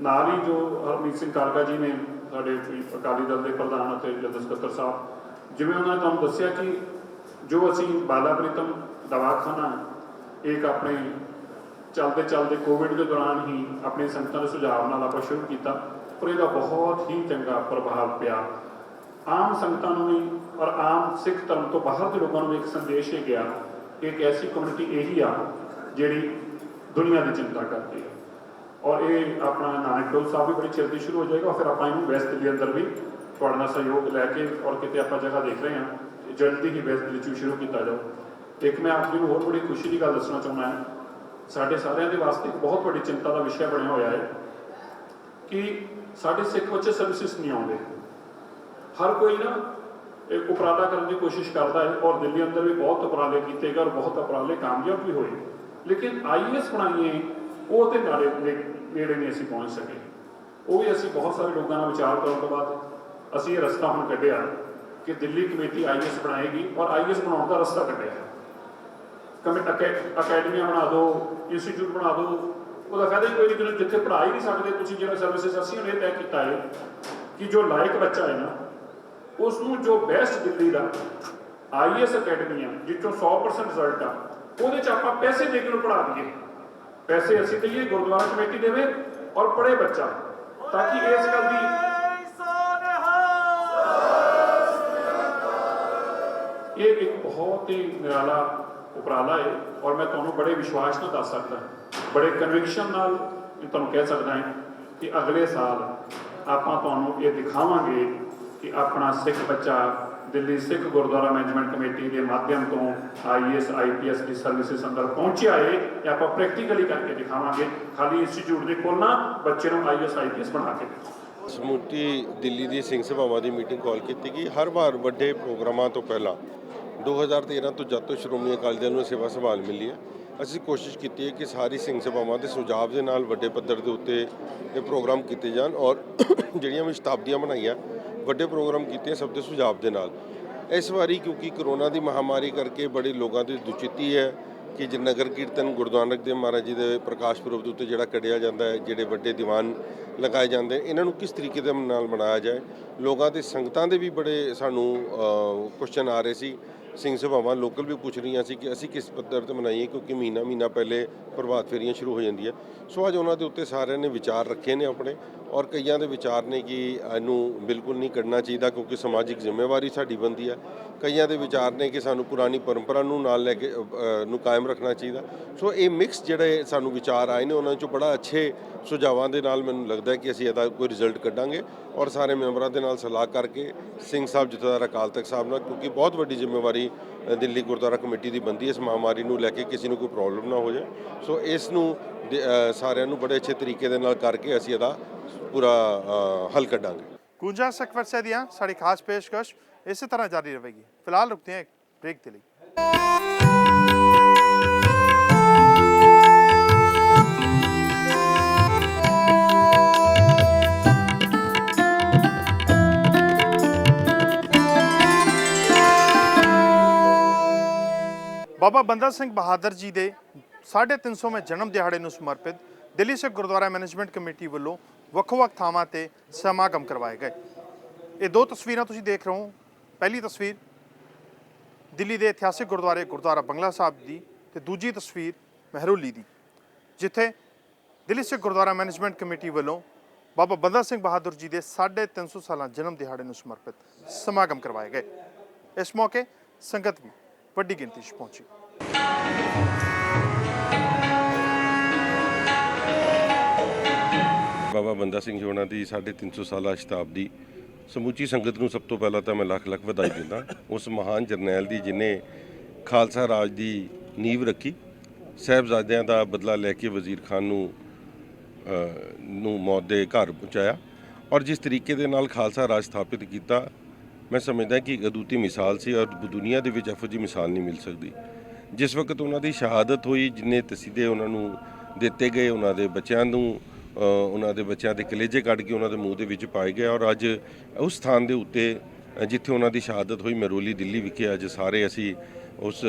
ਨਾਲ ਹੀ ਜੋ ਹਰਮੀਤ ਸਿੰਘ ਕਾਰਗਾ ਜੀ ਨੇ ਸਾਡੇ ਅਕਾਲੀ ਦਲ ਦੇ ਪ੍ਰਧਾਨ ਅਤੇ ਜਨਰਲ ਸਕੱਤਰ ਸਾਹਿਬ, ਜਿਵੇਂ ਉਹਨਾਂ ਨੇ ਤੁਹਾਨੂੰ ਦੱਸਿਆ ਕਿ ਜੋ ਅਸੀਂ ਬਾਲਾ ਪ੍ਰੀਤਮ ਦਵਾਖਾਨਾ ਇੱਕ ਆਪਣੇ चलते चलते कोविड के दौरान ही अपनी संगतां के सुझाव नाल आपां शुरू किया, पर इसका बहुत ही चंगा प्रभाव पिया। आम संगतां नूं भी और आम सिख धर्म तो बाहर के लोगों को एक संदेश ये गया कि एक ऐसी कम्यूनिटी यही आ जिहड़ी दुनिया की चिंता करती है। और ये अपना नानक डोल साहब भी बड़ी जल्दी शुरू हो जाएगा, फिर आप वैस्ट दिल्ली अंदर भी थोड़ा ना सहयोग लैके और कितने आप जगह देख रहे हैं, जल्दी ही वैस्ट दिल्ली शुरू किया जाओ। एक मैं आप जी होर बड़ी खुशी की गल दसना चाहना है, साढ़े सारिਆਂ ਦੇ वास्ते एक बहुत बड़ी चिंता का विषय बनया होया है कि साढ़े सिख बच्चे सर्विसिस नहीं आते। हर कोई ना एक उपराला करने की कोशिश करता है और दिल्ली अंदर भी बहुत उपराले किए गए और बहुत उपराले कामयाब भी हुए, लेकिन IAS बनाइए वो तो नाले नेड़े नहीं असी पहुँच सके। वो भी असी बहुत सारे लोगों का विचार करने के बाद असी ये रस्ता हम कढ़िया कि दिल्ली कमेटी IAS बनाएगी और IAS बनाने का रस्ता कढ़िया है। अकैडमियां बना दो, इंस्टीट्यूट बना दो, उसका फायदा ही कोई नहीं, क्योंकि जिथे पढ़ा ही नहीं सकते तुम जो सर्विसिज असी हमने तय किया है कि जो लायक बच्चा है ना उसनों जो बेस्ट दिल्ली का IAS अकैडमी है जिसों 100% रिजल्ट आ वो आप पैसे दे के पढ़ा दिए, पैसे असी दईए, गुरुद्वारा कमेटी देवे और पढ़े बच्चा, ताकि इस गल की ये एक बहुत ही निराला उपराला है। और मैं तुहानूं बड़े विश्वास नाल दस सकदा, बड़े कन्विक्शन नाल तुहानूं कह सकदा है कि अगले साल आपां तुहानूं ये दिखावांगे कि अपना सिख बच्चा दिल्ली सिख गुरुद्वारा मैनेजमेंट कमेटी के माध्यम तो IAS IPS की सर्विसिस अंदर पहुंचा है, या आप प्रैक्टिकली करके दिखावांगे। खाली इंस्टीट्यूट नहीं खोलना, बच्चे को IAS IPS बना के देना। ਸਮੁੱਚੀ ਦਿੱਲੀ ਦੀ ਸਿੰਘ ਸਭਾਵਾਂ ਦੀ ਮੀਟਿੰਗ ਕਾਲ ਕੀਤੀ ਗਈ। ਹਰ ਵਾਰ ਵੱਡੇ ਪ੍ਰੋਗਰਾਮਾਂ ਤੋਂ ਪਹਿਲਾਂ 2013 ਤੋਂ ਜਦ ਤੋਂ ਸ਼੍ਰੋਮਣੀ ਅਕਾਲੀ ਦਲ ਨੂੰ ਸੇਵਾ ਸੰਭਾਲ ਮਿਲੀ ਹੈ, ਅਸੀਂ ਕੋਸ਼ਿਸ਼ ਕੀਤੀ ਹੈ ਕਿ ਸਾਰੀ ਸਿੰਘ ਸਭਾਵਾਂ ਦੇ ਸੁਝਾਅ ਦੇ ਨਾਲ ਵੱਡੇ ਪੱਧਰ ਦੇ ਉੱਤੇ ਇਹ ਪ੍ਰੋਗਰਾਮ ਕੀਤੇ ਜਾਣ ਔਰ ਜਿਹੜੀਆਂ ਵੀ ਸ਼ਤਾਬਦੀਆਂ ਬਣਾਈਆਂ ਵੱਡੇ ਪ੍ਰੋਗਰਾਮ ਕੀਤੇ ਸਭ ਦੇ ਸੁਝਾਅ ਦੇ ਨਾਲ। ਇਸ ਵਾਰੀ ਕਿਉਂਕਿ ਕਰੋਨਾ ਦੀ ਮਹਾਮਾਰੀ ਕਰਕੇ ਬੜੇ ਲੋਕਾਂ ਦੀ ਦੁਚਿੱਤੀ ਹੈ ਕਿ ਜੇ ਨਗਰ ਕੀਰਤਨ ਗੁਰੂ ਨਾਨਕ ਦੇਵ ਮਹਾਰਾਜ ਜੀ ਦੇ ਪ੍ਰਕਾਸ਼ ਪੁਰਬ ਦੇ ਉੱਤੇ ਜਿਹੜਾ ਕੱਢਿਆ ਜਾਂਦਾ ਹੈ, ਜਿਹੜੇ ਵੱਡੇ ਦੀਵਾਨ ਲਗਾਏ ਜਾਂਦੇ, ਇਹਨਾਂ ਨੂੰ ਕਿਸ ਤਰੀਕੇ ਦੇ ਨਾਲ ਮਨਾਇਆ ਜਾਏ। ਲੋਕਾਂ ਦੇ ਸੰਗਤਾਂ ਦੇ ਵੀ ਬੜੇ ਸਾਨੂੰ ਕੁਐਸਚਨ ਆ ਰਹੇ ਸੀ, ਸਿੰਘ ਸਭਾਵਾਂ ਲੋਕਲ ਵੀ ਪੁੱਛ ਰਹੀਆਂ ਸੀ ਕਿ ਅਸੀਂ ਕਿਸ ਪੱਧਰ 'ਤੇ ਮਨਾਈਏ, ਕਿਉਂਕਿ ਮਹੀਨਾ ਪਹਿਲੇ ਪ੍ਰਭਾਤ ਫੇਰੀਆਂ ਸ਼ੁਰੂ ਹੋ ਜਾਂਦੀਆਂ। ਸੋ ਅੱਜ ਉਹਨਾਂ ਦੇ ਉੱਤੇ ਸਾਰਿਆਂ ਨੇ ਵਿਚਾਰ ਰੱਖੇ ਨੇ ਆਪਣੇ, ਔਰ ਕਈਆਂ ਦੇ ਵਿਚਾਰ ਨੇ ਕਿ ਇਹਨੂੰ ਬਿਲਕੁਲ ਨਹੀਂ ਕੱਢਣਾ ਚਾਹੀਦਾ ਕਿਉਂਕਿ ਸਮਾਜਿਕ ਜ਼ਿੰਮੇਵਾਰੀ ਸਾਡੀ ਬਣਦੀ ਹੈ। ਕਈਆਂ ਦੇ ਵਿਚਾਰ ਨੇ ਕਿ ਸਾਨੂੰ ਪੁਰਾਣੀ ਪਰੰਪਰਾ ਨੂੰ ਨਾਲ ਲੈ ਕੇ ਨੂੰ ਕਾਇਮ ਰੱਖਣਾ ਚਾਹੀਦਾ। ਸੋ ਇਹ ਮਿਕਸ ਜਿਹੜੇ ਸਾਨੂੰ ਵਿਚਾਰ ਆਏ ਨੇ ਉਹਨਾਂ 'ਚੋਂ ਬੜਾ ਅੱਛੇ ਸੁਝਾਵਾਂ ਦੇ ਨਾਲ ਮੈਨੂੰ ਲੱਗਦਾ ਕਿ ਅਸੀਂ ਇਹਦਾ ਕੋਈ ਰਿਜ਼ਲਟ ਕੱਢਾਂਗੇ ਔਰ ਸਾਰੇ ਮੈਂਬਰਾਂ ਦੇ ਨਾਲ ਸਲਾਹ ਕਰਕੇ ਸਿੰਘ ਸਾਹਿਬ ਜਥੇਦਾਰ ਅਕਾਲ ਤਖਤ ਸਾਹਿਬ ਨਾਲ, ਕਿਉਂਕਿ ਬਹੁਤ ਵੱਡੀ ਜ਼ਿੰਮੇਵਾਰੀ ਦਿੱਲੀ ਗੁਰਦੁਆਰਾ ਕਮੇਟੀ ਦੀ ਬਣਦੀ ਹੈ ਇਸ ਮਹਾਮਾਰੀ ਨੂੰ ਲੈ ਕੇ, ਕਿਸੇ ਨੂੰ ਕੋਈ ਪ੍ਰੋਬਲਮ ਨਾ ਹੋ ਜਾਏ। ਸੋ ਇਸ ਨੂੰ ਸਾਰਿਆਂ ਨੂੰ ਬੜੇ ਅੱਛੇ ਤਰੀਕੇ ਦੇ ਨਾਲ ਕਰਕੇ ਅਸੀਂ ਇਹਦਾ ਪੂਰਾ ਹੱਲ ਕੱਢਾਂਗੇ। ਗੂੰਜਾ ਸਕਵਰਸੇ ਦੀਆਂ ਸਾਡੀ ਖਾਸ ਪੇਸ਼ਕਸ਼ ਇਸੇ ਤਰ੍ਹਾਂ ਜਾਰੀ ਰਹੇਗੀ। ਫਿਲਹਾਲ ਰੁਕਦੇ ਹਾਂ ਬ੍ਰੇਕ ਦੇ ਲਈ। ਬਾਬਾ ਬੰਦਾ ਸਿੰਘ ਬਹਾਦਰ ਜੀ ਦੇ 350ਵੇਂ ਜਨਮ ਦਿਹਾੜੇ ਨੂੰ ਸਮਰਪਿਤ ਦਿੱਲੀ ਸਿੱਖ ਗੁਰਦੁਆਰਾ ਮੈਨੇਜਮੈਂਟ ਕਮੇਟੀ ਵੱਲੋਂ ਵੱਖ-ਵੱਖ ਥਾਵਾਂ ਤੇ ਸਮਾਗਮ ਕਰਵਾਏ ਗਏ। ਇਹ ਦੋ ਤਸਵੀਰਾਂ ਤੁਸੀਂ ਦੇਖ ਰਹੇ ਹੋ। ਪਹਿਲੀ ਤਸਵੀਰ ਦਿੱਲੀ ਦੇ ਇਤਿਹਾਸਿਕ ਗੁਰਦੁਆਰਾ ਬੰਗਲਾ ਸਾਹਿਬ ਦੀ ਤੇ ਦੂਜੀ ਤਸਵੀਰ ਮਹਿਰੌਲੀ ਦੀ, ਜਿੱਥੇ ਦਿੱਲੀ ਸਿੱਖ ਗੁਰਦੁਆਰਾ ਮੈਨੇਜਮੈਂਟ ਕਮੇਟੀ ਵੱਲੋਂ ਬਾਬਾ ਬੰਦਾ ਸਿੰਘ ਬਹਾਦਰ ਜੀ ਦੇ 350 ਸਾਲਾ ਜਨਮ ਦਿਹਾੜੇ ਨੂੰ ਸਮਰਪਿਤ ਸਮਾਗਮ ਕਰਵਾਏ ਗਏ। ਇਸ ਮੌਕੇ ਸੰਗਤ ਵੀ ਵੱਡੀ ਗਿਣਤੀ 'ਚ ਪਹੁੰਚੀ। ਬਾਬਾ ਬੰਦਾ ਸਿੰਘ ਜੀ ਉਹਨਾਂ ਦੀ 350 ਸਾਲਾ ਸ਼ਤਾਬਦੀ ਸਮੁੱਚੀ ਸੰਗਤ ਨੂੰ ਸਭ ਤੋਂ ਪਹਿਲਾਂ ਤਾਂ ਮੈਂ ਲੱਖ ਵਧਾਈ ਦਿੰਦਾ। ਉਸ ਮਹਾਨ ਜਰਨੈਲ ਦੀ ਜਿਹਨੇ ਖਾਲਸਾ ਰਾਜ ਦੀ ਨੀਂਹ ਰੱਖੀ, ਸਾਹਿਬਜ਼ਾਦਿਆਂ ਦਾ ਬਦਲਾ ਲੈ ਕੇ ਵਜ਼ੀਰ ਖਾਨ ਨੂੰ ਮੌਤ ਦੇ ਘਰ ਪਹੁੰਚਾਇਆ ਔਰ ਜਿਸ ਤਰੀਕੇ ਦੇ ਨਾਲ ਖਾਲਸਾ ਰਾਜ ਸਥਾਪਿਤ ਕੀਤਾ, ਮੈਂ ਸਮਝਦਾ ਕਿ ਇੱਕ ਅਦੁੱਤੀ ਮਿਸਾਲ ਸੀ ਔਰ ਦੁਨੀਆ ਦੇ ਵਿੱਚ ਇਹੋ ਜਿਹੀ ਮਿਸਾਲ ਨਹੀਂ ਮਿਲ ਸਕਦੀ। ਜਿਸ ਵਕਤ ਉਹਨਾਂ ਦੀ ਸ਼ਹਾਦਤ ਹੋਈ, ਜਿੰਨੇ ਤਸੀਦੇ ਉਹਨਾਂ ਨੂੰ ਦਿੱਤੇ ਗਏ, ਉਹਨਾਂ ਦੇ ਬੱਚਿਆਂ ਨੂੰ ਉਹਨਾਂ ਦੇ ਬੱਚਿਆਂ ਦੇ ਕਲੇਜੇ ਕੱਢ ਕੇ ਉਹਨਾਂ ਦੇ ਮੂੰਹ ਦੇ ਵਿੱਚ ਪਾਏ ਗਏ ਔਰ ਅੱਜ ਉਸ ਸਥਾਨ ਦੇ ਉੱਤੇ ਜਿੱਥੇ ਉਹਨਾਂ ਦੀ ਸ਼ਹਾਦਤ ਹੋਈ ਮਹਿਰੌਲੀ ਦਿੱਲੀ ਵਿਖੇ ਅੱਜ ਸਾਰੇ ਅਸੀਂ ਉਸ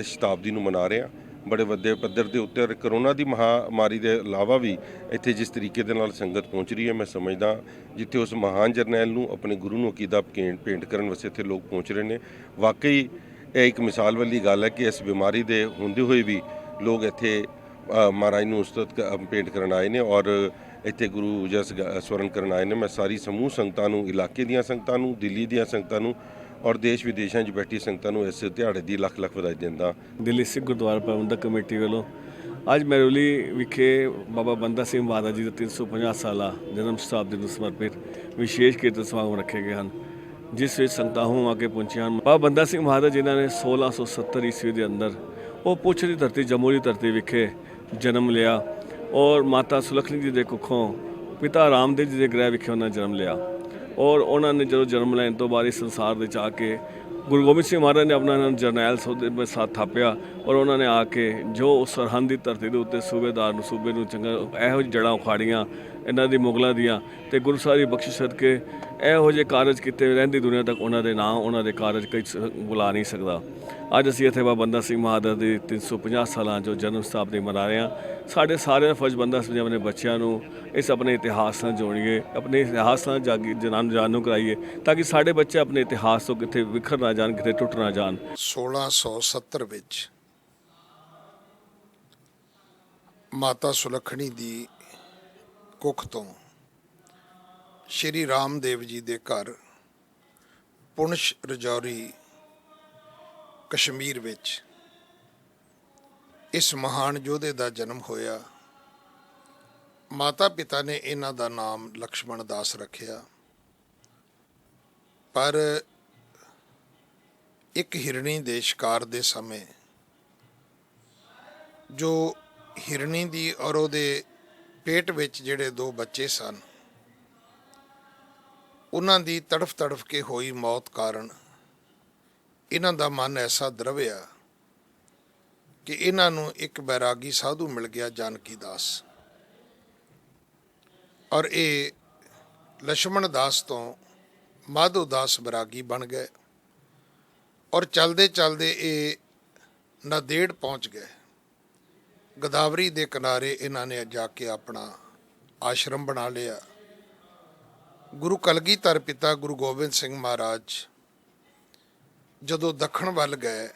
ਸ਼ਤਾਬਦੀ ਨੂੰ ਮਨਾ ਰਹੇ ਹਾਂ ਬੜੇ ਵੱਡੇ ਪੱਧਰ ਦੇ ਉੱਤੇ। ਕਰੋਨਾ ਦੀ ਮਹਾਮਾਰੀ ਦੇ ਇਲਾਵਾ ਵੀ ਇੱਥੇ ਜਿਸ ਤਰੀਕੇ ਦੇ ਨਾਲ ਸੰਗਤ ਪਹੁੰਚ ਰਹੀ ਹੈ, ਮੈਂ ਸਮਝਦਾ ਜਿੱਥੇ ਉਸ ਮਹਾਨ ਜਰਨੈਲ ਨੂੰ ਆਪਣੇ ਗੁਰੂ ਨੂੰ ਅਕੀਦਾ ਭੇਂਟ ਕਰਨ ਵਾਸਤੇ ਇੱਥੇ ਲੋਕ ਪਹੁੰਚ ਰਹੇ ਨੇ। ਵਾਕਈ ਇਹ ਇੱਕ ਮਿਸਾਲ ਵਾਲੀ ਗੱਲ ਹੈ ਕਿ ਇਸ ਬਿਮਾਰੀ ਦੇ ਹੁੰਦੇ ਹੋਏ ਵੀ ਲੋਕ ਇੱਥੇ ਮਹਾਰਾਜ ਨੂੰ ਉਸਤਤ ਭੇਂਟ ਕਰਨ ਆਏ ਨੇ ਔਰ ਇੱਥੇ ਗੁਰੂ ਜਸ ਸਵਰਨ ਕਰਨ ਆਏ ਨੇ। ਮੈਂ ਸਾਰੀ ਸਮੂਹ ਸੰਗਤਾਂ ਨੂੰ, ਇਲਾਕੇ ਦੀਆਂ ਸੰਗਤਾਂ ਨੂੰ, ਦਿੱਲੀ ਦੀਆਂ ਸੰਗਤਾਂ ਨੂੰ ਔਰ ਦੇਸ਼ ਵਿਦੇਸ਼ਾਂ 'ਚ ਬੈਠੀ ਸੰਗਤਾਂ ਨੂੰ ਇਸ ਦਿਹਾੜੇ ਦੀ ਲੱਖ ਲੱਖ ਵਧਾਈ ਦਿੰਦਾ। ਦਿੱਲੀ ਸਿੱਖ ਗੁਰਦੁਆਰਾ ਪ੍ਰਬੰਧਕ ਕਮੇਟੀ ਵੱਲੋਂ ਅੱਜ ਮੈਰੋਲੀ ਵਿਖੇ ਬਾਬਾ ਬੰਦਾ ਸਿੰਘ ਬਹਾਦਰ ਜੀ ਦਾ 350 ਸਾਲਾ ਜਨਮ ਸ਼ਤਾਬਦੀ ਨੂੰ ਸਮਰਪਿਤ ਵਿਸ਼ੇਸ਼ ਕੀਰਤਨ ਸਮਾਗਮ ਰੱਖੇ ਗਏ ਹਨ, ਜਿਸ ਵਿੱਚ ਸੰਗਤਾਂ ਹੋ ਕੇ ਪਹੁੰਚੀਆਂ ਹਨ। ਬਾਬਾ ਬੰਦਾ ਸਿੰਘ ਬਹਾਦਰ ਜਿਨ੍ਹਾਂ ਨੇ 1670 ਈਸਵੀ ਦੇ ਅੰਦਰ ਉਹ ਪੁੱਛ ਦੀ ਧਰਤੀ, ਜੰਮੂ ਦੀ ਧਰਤੀ ਵਿਖੇ ਜਨਮ ਲਿਆ ਔਰ ਮਾਤਾ ਸੁਲੱਖਣੀ ਜੀ ਦੇ ਕੁੱਖੋਂ ਪਿਤਾ ਰਾਮਦੇਵ ਜੀ ਦੇ ਗ੍ਰਹਿ ਵਿਖੇ ਉਹਨਾਂ ਜਨਮ ਲਿਆ ਔਰ ਉਹਨਾਂ ਨੇ ਜਦੋਂ ਜਨਮ ਲੈਣ ਤੋਂ ਬਾਅਦ ਇਸ ਸੰਸਾਰ ਦੇ 'ਚ ਆ ਕੇ ਗੁਰੂ ਗੋਬਿੰਦ ਸਿੰਘ ਮਹਾਰਾਜ ਨੇ ਆਪਣਾ ਜਰਨੈਲ ਸੋਧੇ ਸਾਥ ਥਾਪਿਆ ਔਰ ਉਹਨਾਂ ਨੇ ਆ ਕੇ ਜੋ ਸਰਹੰਦ ਦੀ ਧਰਤੀ ਦੇ ਉੱਤੇ ਸੂਬੇਦਾਰ ਨੂੰ, ਸੂਬੇ ਨੂੰ ਚੰਗਾ ਇਹੋ ਜਿਹੀ ਜੜ੍ਹਾਂ ਉਖਾੜੀਆਂ ਇਹਨਾਂ ਦੀ ਮੁਗਲਾਂ ਦੀਆਂ, ਅਤੇ ਗੁਰੂ ਸਾਹਿਬ ਦੀ ਬਖਸ਼ਿਸ਼ ਸਦਕੇ ਇਹੋ ਜਿਹੇ ਕਾਰਜ ਕੀਤੇ ਰਹਿੰਦੀ ਦੁਨੀਆ ਤੱਕ ਉਹਨਾਂ ਦੇ ਨਾਂ, ਉਹਨਾਂ ਦੇ ਕਾਰਜ ਕੋਈ ਬੁਲਾ ਨਹੀਂ ਸਕਦਾ। ਅੱਜ ਅਸੀਂ ਇੱਥੇ ਬਾਬਾ ਬੰਦਾ ਸਿੰਘ ਬਹਾਦਰ ਦੀ 350 ਸਾਲਾਂ ਜੋ ਜਨਮ ਸ਼ਤਾਬਦੀ ਮਨਾ ਰਹੇ ਹਾਂ। ਸਾਡੇ ਸਾਰਿਆਂ ਦਾ ਫਰਜ਼ ਬਣਦਾ ਸੀ ਆਪਣੇ ਬੱਚਿਆਂ ਨੂੰ ਇਸ ਆਪਣੇ ਇਤਿਹਾਸ ਨਾਲ ਜੋੜੀਏ, ਆਪਣੇ ਇਤਿਹਾਸ ਨਾਲ ਜਾਣੂ ਕਰਾਈਏ, ਤਾਂ ਕਿ ਸਾਡੇ ਬੱਚੇ ਆਪਣੇ ਇਤਿਹਾਸ ਤੋਂ ਕਿਤੇ ਵਿਖਰ ਨਾ ਜਾਣ, ਕਿਤੇ ਟੁੱਟ ਨਾ ਜਾਣ। 1670 ਵਿੱਚ ਮਾਤਾ ਸੁਲੱਖਣੀ ਦੀ ਕੁੱਖ ਤੋਂ ਸ਼੍ਰੀ ਰਾਮਦੇਵ ਜੀ ਦੇ ਘਰ ਪੁੰਛ ਰਜੌਰੀ ਕਸ਼ਮੀਰ ਵਿੱਚ ਇਸ ਮਹਾਨ ਯੋਧੇ ਦਾ ਜਨਮ ਹੋਇਆ। ਮਾਤਾ ਪਿਤਾ ਨੇ ਇਹਨਾਂ ਦਾ ਨਾਮ ਲਕਸ਼ਮਣ ਦਾਸ ਰੱਖਿਆ, ਪਰ ਇੱਕ ਹਿਰਣੀ ਦੇ ਸ਼ਿਕਾਰ ਦੇ ਸਮੇਂ ਜੋ ਹਿਰਣੀ ਦੀ ਔਰ ਉਹਦੇ ਪੇਟ ਵਿੱਚ ਜਿਹੜੇ ਦੋ ਬੱਚੇ ਸਨ, ਉਹਨਾਂ ਦੀ ਤੜਫ ਤੜਫ ਕੇ ਹੋਈ ਮੌਤ ਕਾਰਨ ਇਹਨਾਂ ਦਾ ਮਨ ਐਸਾ ਦਰਵਿਆ ਕਿ ਇਹਨਾਂ ਨੂੰ ਇੱਕ ਬੈਰਾਗੀ ਸਾਧੂ ਮਿਲ ਗਿਆ, ਜਾਨਕੀ ਦਾਸ, ਔਰ ਇਹ ਲక్ష్మణ ਦਾਸ ਤੋਂ ਮਾਧੋ ਦਾਸ ਬੈਰਾਗੀ ਬਣ ਗਏ ਔਰ ਚਲਦੇ ਚਲਦੇ ਇਹ ਨਾਂਦੇੜ ਪਹੁੰਚ ਗਏ। ਗੋਦਾਵਰੀ ਦੇ ਕਿਨਾਰੇ ਇਹਨਾਂ ਨੇ ਜਾ ਕੇ ਆਪਣਾ ਆਸ਼ਰਮ ਬਣਾ ਲਿਆ। ਗੁਰੂ ਕਲਗੀਧਰ ਪਿਤਾ ਗੁਰੂ ਗੋਬਿੰਦ ਸਿੰਘ ਮਹਾਰਾਜ ਜਦੋਂ ਦੱਖਣ ਵੱਲ ਗਏ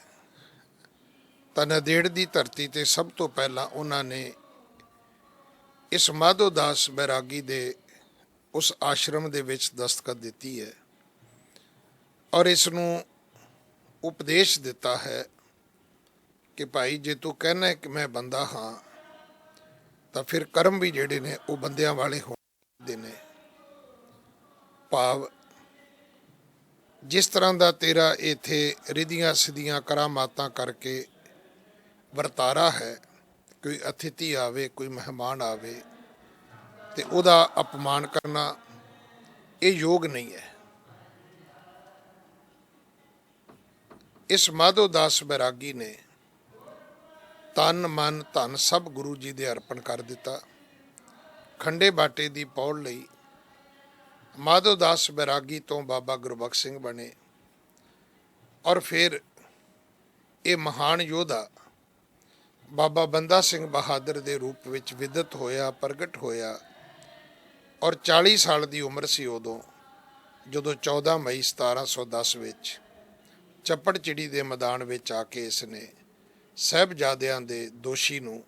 ਤਾਂ ਨਾਂਦੇੜ ਦੀ ਧਰਤੀ ਤੇ ਸਭ ਤੋਂ ਪਹਿਲਾਂ ਉਹਨਾਂ ਨੇ ਇਸ ਮਾਧੋ ਦਾਸ ਬੈਰਾਗੀ ਦੇ ਉਸ ਆਸ਼ਰਮ ਦੇ ਵਿੱਚ ਦਸਤਖਤ ਦਿੱਤੀ ਹੈ ਔਰ ਇਸ ਨੂੰ ਉਪਦੇਸ਼ ਦਿੱਤਾ ਹੈ ਕਿ ਭਾਈ ਜੇ ਤੂੰ ਕਹਿੰਦਾ ਕਿ ਮੈਂ ਬੰਦਾ ਹਾਂ ਤਾਂ ਫਿਰ ਕਰਮ ਵੀ ਜਿਹੜੇ ਨੇ ਉਹ ਬੰਦਿਆਂ ਵਾਲੇ ਹੋਣੇ ਨੇ। ਭਾਵ ਜਿਸ ਤਰ੍ਹਾਂ ਦਾ ਤੇਰਾ ਇੱਥੇ ਰਿਧੀਆਂ ਸਿੱਧੀਆਂ ਕਰਾਮਾਤਾਂ ਕਰਕੇ ਵਰਤਾਰਾ ਹੈ, ਕੋਈ ਅਤਿਥੀ ਆਵੇ, ਕੋਈ ਮਹਿਮਾਨ ਆਵੇ ਤੇ ਉਹਦਾ ਅਪਮਾਨ ਕਰਨਾ ਇਹ ਯੋਗ ਨਹੀਂ ਹੈ। ਇਸ ਮਾਧੋ ਦਾਸ ਬੈਰਾਗੀ ਨੇ ਤਨ ਮਨ ਧਨ ਸਭ ਗੁਰੂ ਜੀ ਦੇ ਅਰਪਣ ਕਰ ਦਿੱਤਾ। ਖੰਡੇ ਬਾਟੇ ਦੀ ਪੌੜ ਲਈ ਮਾਧੋ ਦਾਸ ਬੈਰਾਗੀ ਤੋਂ ਬਾਬਾ ਗੁਰਬਖਸ਼ ਸਿੰਘ ਬਣੇ ਔਰ ਫਿਰ ਇਹ ਮਹਾਨ ਯੋਧਾ ਬਾਬਾ ਬੰਦਾ ਸਿੰਘ ਬਹਾਦਰ ਦੇ ਰੂਪ ਵਿੱਚ ਵਿਦਿਤ ਹੋਇਆ, ਪ੍ਰਗਟ ਹੋਇਆ ਔਰ 40 ਸਾਲ ਦੀ ਉਮਰ ਸੀ ਉਦੋਂ ਜਦੋਂ 14 ਮਈ 1710 ਵਿੱਚ ਚੱਪੜਚਿੜੀ ਦੇ ਮੈਦਾਨ ਵਿੱਚ ਆ ਕੇ ਇਸ ਨੇ ਸਾਹਿਬਜ਼ਾਦਿਆਂ ਦੇ ਦੋਸ਼ੀ ਨੂੰ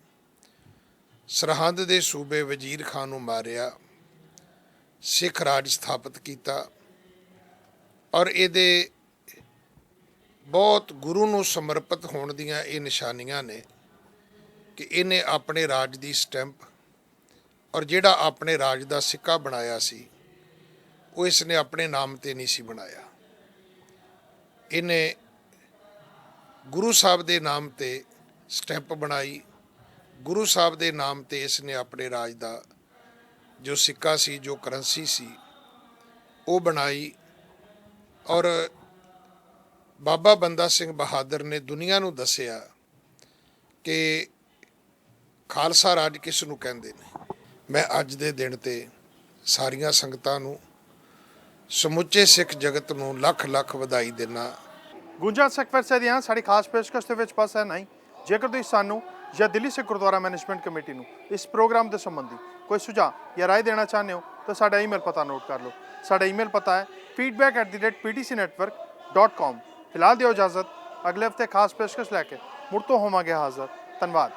ਸਰਹੰਦ ਦੇ ਸੂਬੇ ਵਜ਼ੀਰ ਖਾਨ ਨੂੰ ਮਾਰਿਆ, ਸਿੱਖ ਰਾਜ ਸਥਾਪਿਤ ਕੀਤਾ ਔਰ ਇਹਦੇ ਬਹੁਤ ਗੁਰੂ ਨੂੰ ਸਮਰਪਿਤ ਹੋਣ ਦੀਆਂ ਇਹ ਨਿਸ਼ਾਨੀਆਂ ਨੇ ਕਿ ਇਹਨੇ ਆਪਣੇ ਰਾਜ ਦੀ ਸਟੈਂਪ ਔਰ ਜਿਹੜਾ ਆਪਣੇ ਰਾਜ ਦਾ ਸਿੱਕਾ ਬਣਾਇਆ ਸੀ ਉਹ ਇਸ ਨੇ ਆਪਣੇ ਨਾਮ ਤੇ ਨਹੀਂ ਸੀ ਬਣਾਇਆ। ਇਹਨੇ ਗੁਰੂ ਸਾਹਿਬ ਦੇ ਨਾਮ ਤੇ ਸਟੈਂਪ ਬਣਾਈ, ਗੁਰੂ ਸਾਹਿਬ ਦੇ ਨਾਮ ਤੇ ਇਸ ਨੇ ਆਪਣੇ ਰਾਜ ਦਾ ਜੋ ਸਿੱਕਾ ਸੀ, ਜੋ ਕਰੰਸੀ ਸੀ ਉਹ ਬਣਾਈ ਔਰ ਬਾਬਾ ਬੰਦਾ ਸਿੰਘ ਬਹਾਦਰ ਨੇ ਦੁਨੀਆ ਨੂੰ ਦੱਸਿਆ ਕਿ ਖਾਲਸਾ ਰਾਜ ਕਿਸ ਨੂੰ ਕਹਿੰਦੇ ਨੇ। ਮੈਂ ਅੱਜ ਦੇ ਦਿਨ ਤੇ ਸਾਰੀਆਂ ਸੰਗਤਾਂ ਨੂੰ, ਸਮੁੱਚੇ ਸਿੱਖ ਜਗਤ ਨੂੰ ਲੱਖ ਲੱਖ ਵਧਾਈ ਦਿੰਦਾ। ਗੁੰਜਾ ਸਿੱਖ ਦੀਆਂ ਸਾਡੀ ਖਾਸ ਪੇਸ਼ਕਸ਼ ਦੇ ਵਿੱਚ ਬਸ ਹੈ ਨਹੀਂ। ਜੇਕਰ ਤੁਸੀਂ ਸਾਨੂੰ ਜਾਂ ਦਿੱਲੀ ਸਿੱਖ ਗੁਰਦੁਆਰਾ ਮੈਨੇਜਮੈਂਟ ਕਮੇਟੀ ਨੂੰ ਇਸ ਪ੍ਰੋਗਰਾਮ ਦੇ ਸੰਬੰਧੀ ਕੋਈ ਸੁਝਾਅ ਜਾਂ ਰਾਏ ਦੇਣਾ ਚਾਹੁੰਦੇ ਹੋ ਤਾਂ ਸਾਡਾ ਈਮੇਲ ਪਤਾ ਨੋਟ ਕਰ ਲਓ। ਸਾਡਾ ਈਮੇਲ ਪਤਾ ਹੈ feedback@ptcnetwork.com। ਫਿਲਹਾਲ ਦਿਓ ਇਜਾਜ਼ਤ, ਅਗਲੇ ਹਫਤੇ ਖਾਸ ਪੇਸ਼ਕਸ਼ ਲੈ ਕੇ ਮੁੜ ਤੋਂ ਹੋਵਾਂਗੇ ਹਾਜ਼ਰ। ਧੰਨਵਾਦ।